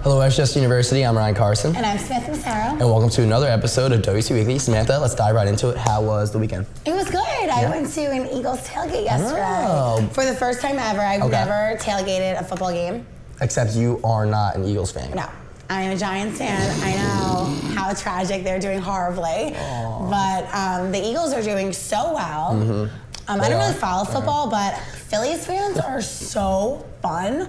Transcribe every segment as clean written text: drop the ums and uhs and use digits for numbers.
Hello, Westchester University. I'm Ryan Carson. And I'm Samantha Massaro. And welcome to another episode of WCU Weekly. Samantha, let's dive right into it. How was the weekend? It was good. I went to an Eagles tailgate yesterday. For the first time ever. I've never tailgated a football game. Except you are not an Eagles fan. No. I am a Giants fan. I know how tragic. They're doing horribly. But the Eagles are doing so well. I don't really follow football, but Phillies fans are so fun.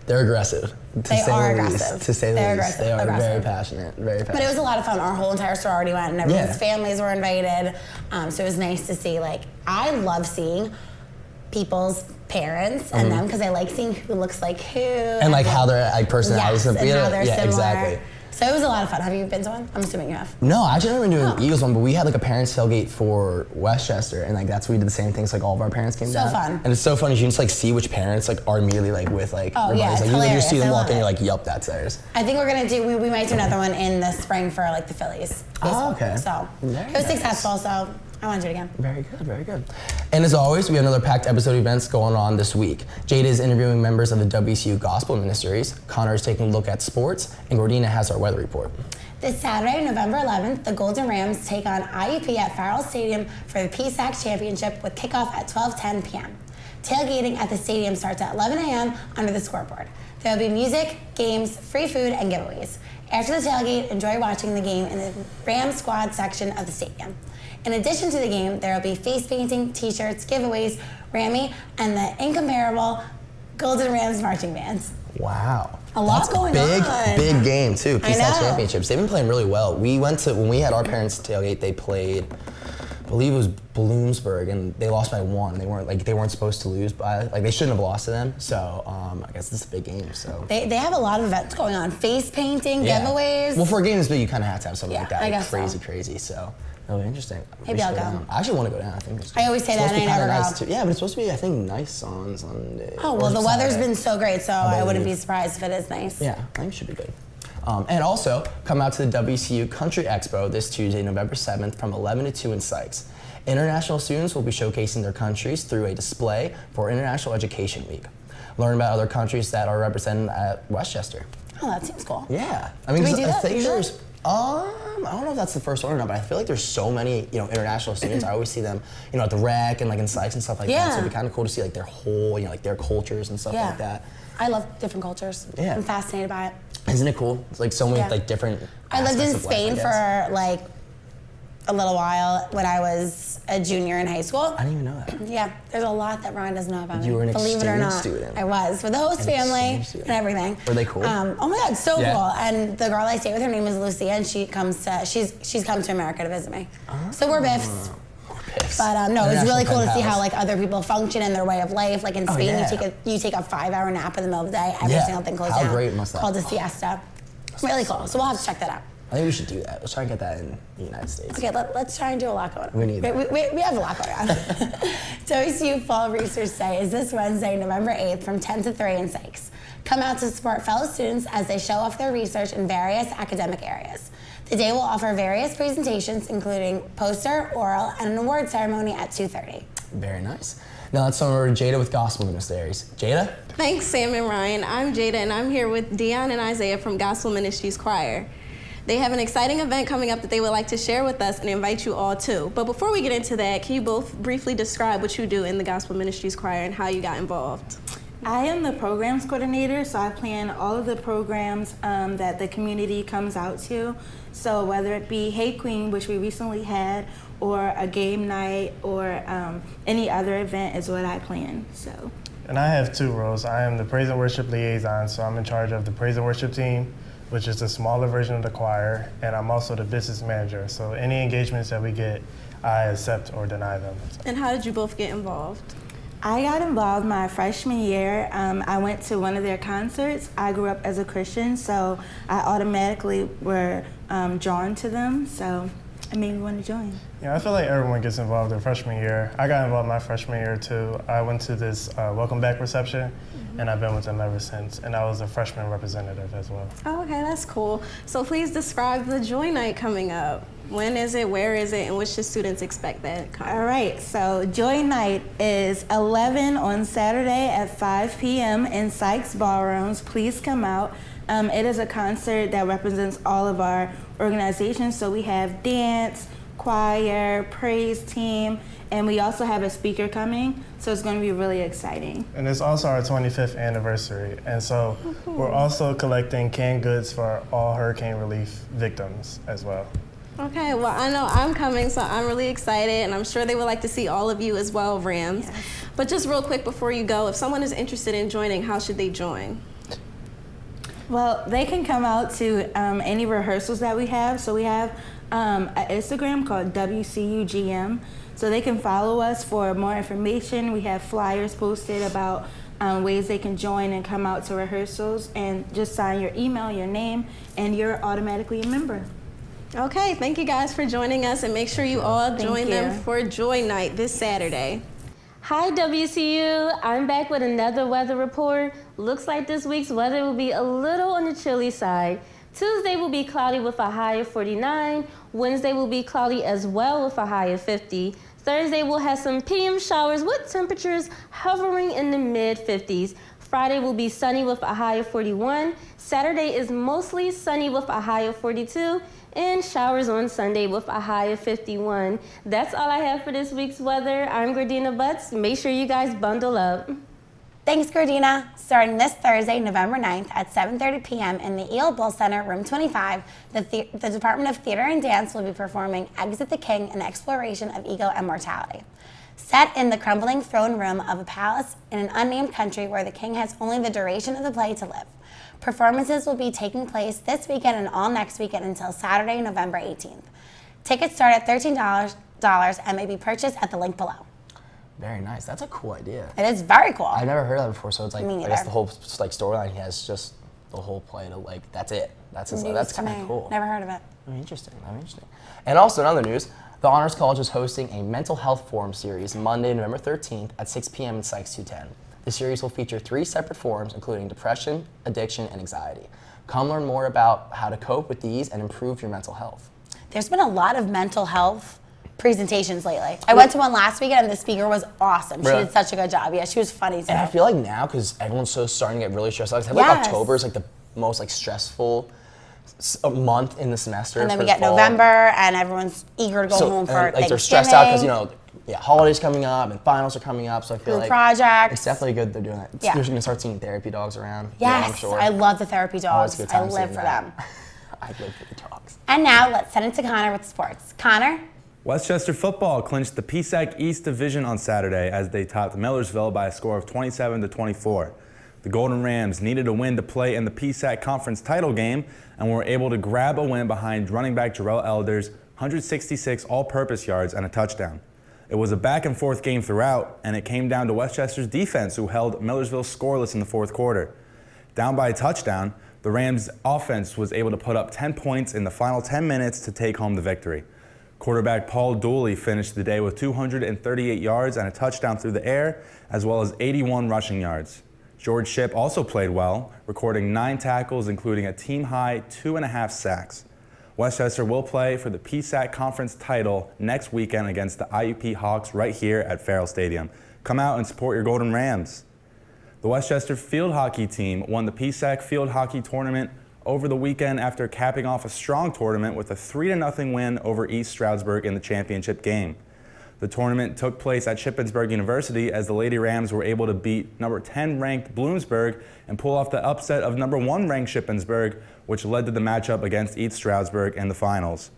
They're aggressive. They are aggressive. To say the least. They are very passionate. But it was a lot of fun. Our whole entire sorority went, and everyone's families were invited. So it was nice to see. Like, I love seeing people's parents and them because I like seeing who looks like who. And like how their personalities. Yes, and how they're similar. Exactly. So it was a lot of fun. Have you been to one? I'm assuming you have. No, I actually never been to an Eagles one, but we had like a parents tailgate for Westchester, and like that's where we did the same things. Like all of our parents came down. So fun. And it's so funny. You can just like see which parents like are immediately like with like. Oh yeah, it's like, hilarious. You just see them walk in, you're like, yup, that's theirs. I think we're gonna do. We might do another one in the spring for like the Phillies. Oh, okay. So it was successful. So I want to do it again. Very good, very good. And as always, we have another packed episode of events going on this week. Jada is interviewing members of the WCU Gospel Ministries, Connor is taking a look at sports, and Gordina has our weather report. This Saturday, November 11th, the Golden Rams take on IUP at Farrell Stadium for the PSAC Championship with kickoff at 12:10 p.m. Tailgating at the stadium starts at 11 a.m. under the scoreboard. There will be music, games, free food, and giveaways. After the tailgate, enjoy watching the game in the Ram Squad section of the stadium. In addition to the game, there will be face painting, t-shirts, giveaways, Rammy, and the incomparable Golden Rams marching bands. Wow. A lot going on. Big game too. PSAC Championships. They've been playing really well. We went to, when we had our parents' tailgate, they played, I believe it was Bloomsburg, and they lost by 1. They weren't supposed to lose by, like they shouldn't have lost to them. So I guess this is a big game. So they have a lot of events going on. Face painting, giveaways. Well, for a game this big, you kind of have to have something like that. I guess crazy. So. Really interesting. Maybe I'll go. I actually want to go down. I think I always say that and I never go. Yeah, but it's supposed to be, I think, nice on Sunday. Oh, well, the weather's been so great, so I wouldn't be surprised if it is nice. Yeah, I think it should be good. And also, come out to the WCU Country Expo this Tuesday, November 7th from 11 to 2 in Sykes. International students will be showcasing their countries through a display for International Education Week. Learn about other countries that are represented at Westchester. Oh, that seems cool. Yeah. I mean, do we do that? there's... I don't know if that's the first one or not, but I feel like there's so many, international students. I always see them, at the rec and like in Sykes and stuff like that. So it'd be kind of cool to see like their whole, like their cultures and stuff like that. I love different cultures. Yeah. I'm fascinated by it. Isn't it cool? It's like so many like different. I lived in Spain for like a little while when I was a junior in high school. I didn't even know that. Yeah, there's a lot that Ryan doesn't know about me. You were an Believe it or not, student. I was with the host family and everything. Were they cool? Oh my God, so cool. And the girl I stay with, her name is Lucia, and she's come to America to visit me. So we're biffs. But no, it was really cool to see how like other people function in their way of life. Like in Spain, you take a 5-hour nap in the middle of the day. Every single thing closed down. How great must that be? Called a siesta. Really cool. So we'll have to check that out. I think we should do that. Let's try and get that in the United States. Okay, let's try and do a lot going on. We need that. We have a lot going on. WCU Fall Research Day is this Wednesday, November 8th from 10 to 3 in Sykes. Come out to support fellow students as they show off their research in various academic areas. The day will offer various presentations, including poster, oral, and an award ceremony at 2:30. Very nice. Now let's turn over to Jada with Gospel Ministries. Jada? Thanks, Sam and Ryan. I'm Jada, and I'm here with Dion and Isaiah from Gospel Ministries Choir. They have an exciting event coming up that they would like to share with us and invite you all to. But before we get into that, can you both briefly describe what you do in the Gospel Ministries Choir and how you got involved? I am the programs coordinator, so I plan all of the programs that the community comes out to. So whether it be Hey Queen, which we recently had, or a game night, or any other event is what I plan. So. And I have 2 roles. I am the praise and worship liaison, so I'm in charge of the praise and worship team, which is the smaller version of the choir, and I'm also the business manager. So any engagements that we get, I accept or deny them. And how did you both get involved? I got involved my freshman year. I went to one of their concerts. I grew up as a Christian, so I automatically were drawn to them, so it made me want to join. Yeah, I feel like everyone gets involved their freshman year. I got involved my freshman year too. I went to this welcome back reception, and I've been with them ever since. And I was a freshman representative as well. Oh, okay, that's cool. So please describe the Joy Night coming up. When is it, where is it, and what should students expect that come? All right, so Joy Night is 11 on Saturday at 5 p.m. in Sykes Ballrooms. Please come out. It is a concert that represents all of our organizations. So we have dance, choir, praise team, and we also have a speaker coming. So it's going to be really exciting. And it's also our 25th anniversary. And so we're also collecting canned goods for all hurricane relief victims as well. Okay, well, I know I'm coming, so I'm really excited, and I'm sure they would like to see all of you as well, Rams. Yes. But just real quick before you go, if someone is interested in joining, how should they join? Well, they can come out to any rehearsals that we have. So we have an Instagram called WCUGM. So they can follow us for more information. We have flyers posted about ways they can join and come out to rehearsals, and just sign your email, your name, and you're automatically a member. Okay, thank you guys for joining us, and make sure you all join them for Joy Night this Saturday. Hi WCU, I'm back with another weather report. Looks like this week's weather will be a little on the chilly side. Tuesday will be cloudy with a high of 49. Wednesday will be cloudy as well with a high of 50. Thursday we'll have some PM showers with temperatures hovering in the mid-50s. Friday will be sunny with a high of 41. Saturday is mostly sunny with a high of 42. And showers on Sunday with a high of 51. That's all I have for this week's weather. I'm Gardina Butts. Make sure you guys bundle up. Thanks, Gardina. Starting this Thursday, November 9th at 7:30 p.m. in the Eel Bull Center, Room 25, the Department of Theater and Dance will be performing Exit the King, an exploration of ego and mortality. Set in the crumbling throne room of a palace in an unnamed country where the king has only the duration of the play to live. Performances will be taking place this weekend and all next weekend until Saturday, November 18th. Tickets start at $13 and may be purchased at the link below. Very nice. That's a cool idea. It is very cool. I've never heard of that before, so it's like, Me I neither. guess the whole like storyline he has just the whole play to like, that's it. That's his, News that's to kind of me. cool. Never heard of it. Very interesting. And also in other news, the Honors College is hosting a mental health forum series Monday, November 13th at 6 p.m. in Sykes 210. The series will feature 3 separate forums, including depression, addiction, and anxiety. Come learn more about how to cope with these and improve your mental health. There's been a lot of mental health presentations lately. I went to one last weekend and the speaker was awesome. She Really? did such a good job. Yeah, she was funny too. And I feel like now, because everyone's so starting to get really stressed out, 'cause I feel like Yes. October is like the most like stressful month in the semester. And then we for get fall. November and everyone's eager to go home for like Thanksgiving. they're stressed out because holidays coming up and finals are coming up, so I feel Group like projects. it's definitely good they're doing that. Yeah. You're gonna start seeing therapy dogs around. Yes, I'm sure. I love the therapy Always dogs. a good I time live seeing for that. them. I live for the dogs. And now let's send it to Connor with sports. Connor? Westchester football clinched the PSAC East Division on Saturday as they topped Millersville by a score of 27-24. The Golden Rams needed a win to play in the PSAC Conference title game and were able to grab a win behind running back Jarrell Elder's 166 all-purpose yards and a touchdown. It was a back-and-forth game throughout, and it came down to Westchester's defense, who held Millersville scoreless in the fourth quarter. Down by a touchdown, the Rams' offense was able to put up 10 points in the final 10 minutes to take home the victory. Quarterback Paul Dooley finished the day with 238 yards and a touchdown through the air, as well as 81 rushing yards. George Shipp also played well, recording 9 tackles, including a team-high 2.5 sacks. Westchester will play for the PSAC Conference title next weekend against the IUP Hawks right here at Farrell Stadium. Come out and support your Golden Rams. The Westchester field hockey team won the PSAC field hockey tournament over the weekend after capping off a strong tournament with a 3-0 win over East Stroudsburg in the championship game. The tournament took place at Shippensburg University as the Lady Rams were able to beat number 10 ranked Bloomsburg and pull off the upset of number 1 ranked Shippensburg, which led to the matchup against East Stroudsburg in the finals.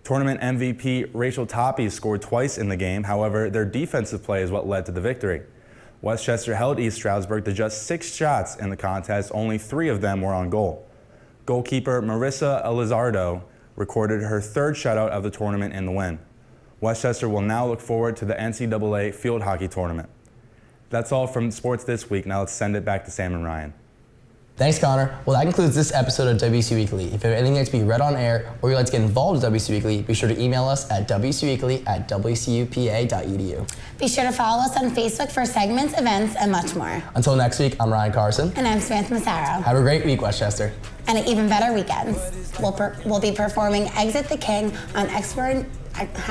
Tournament MVP Rachel Toppy scored twice in the game. However, their defensive play is what led to the victory. Westchester held East Stroudsburg to just 6 shots in the contest. Only 3 of them were on goal. Goalkeeper Marissa Elizardo recorded her 3rd shutout of the tournament in the win. Westchester will now look forward to the NCAA field hockey tournament. That's all from sports this week. Now let's send it back to Sam and Ryan. Thanks, Connor. Well, that concludes this episode of WCU Weekly. If you have anything that's to be read on air or you'd like to get involved with WCU Weekly, be sure to email us at wcuweekly@wcupa.edu. Be sure to follow us on Facebook for segments, events, and much more. Until next week, I'm Ryan Carson. And I'm Samantha Massaro. Have a great week, Westchester. And an even better weekends. We'll be performing Exit the King on how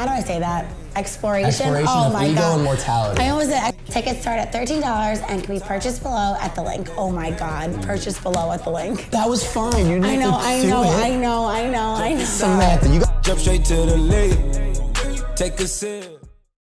do I say that? Exploration. Exploration Oh of my ego God. and mortality. I almost did. Tickets start at $13 and can be purchased below at the link. Oh my God, purchase below at the link. That was fine. You need to do it. I know. Samantha, you got Jump straight to the lake. Take a sip.